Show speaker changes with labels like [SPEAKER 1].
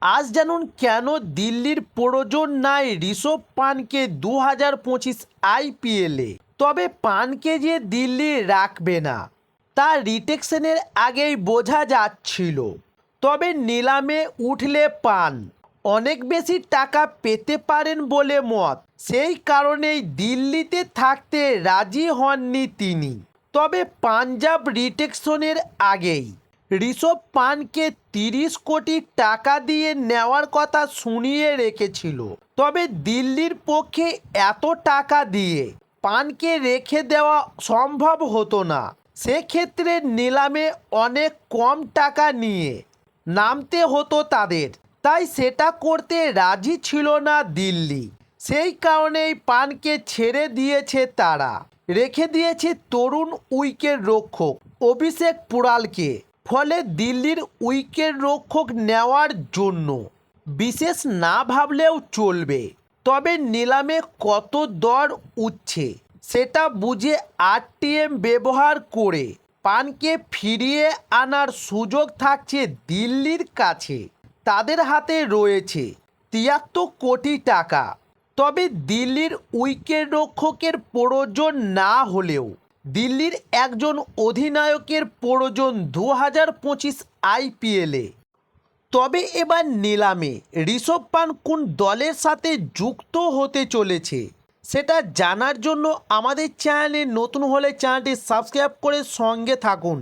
[SPEAKER 1] আজ জানুন কেন দিল্লির প্রয়োজন নাই ঋষভ পানকে 2025 আইপিএলে। তবে পানকে যে দিল্লি রাখবে না তা রিটেকশনের আগেই বোঝা যাচ্ছিল। তবে নিলামে উঠলে পান অনেক বেশি টাকা পেতে পারেন বলে মত। সেই কারণেই দিল্লিতে থাকতে রাজি হননি তিনি। তবে পাঞ্জাব রিটেকশনের আগেই ঋষভ পানকে 30 কোটি টাকা দিয়ে নেওয়ার কথা শুনিয়ে রেখেছিল। তবে দিল্লির পক্ষে এত টাকা দিয়ে পানকে রেখে দেওয়া সম্ভব হতো না। সেক্ষেত্রে নিলামে অনেক কম টাকা নিয়ে নামতে হতো তাদের, তাই সেটা করতে রাজি ছিল না দিল্লি। সেই কারণেই পানকে ছেড়ে দিয়েছে তারা, রেখে দিয়েছে তরুণ উইকেট রক্ষক অভিষেক পুরালকে। ফলে দিল্লির উইকেট রক্ষক নেওয়ার জন্য বিশেষ না ভাবলেও চলবে। তবে নিলামে কত দর উঠছে সেটা বুঝে আরটিএম ব্যবহার করে পানকে ফিরিয়ে আনার সুযোগ থাকছে দিল্লির কাছে। তাদের হাতে রয়েছে 73 কোটি টাকা। তবে দিল্লির উইকেট রক্ষকের প্রয়োজন না হলেও দিল্লির একজন অধিনায়কের প্রয়োজন 2025 আইপিএলে। তবে এবার নিলামে ঋষভ পান কোন দলের সাথে যুক্ত হতে চলেছে সেটা জানার জন্য আমাদের চ্যানেলে নতুন হলে চ্যানেলটি সাবস্ক্রাইব করে সঙ্গে থাকুন।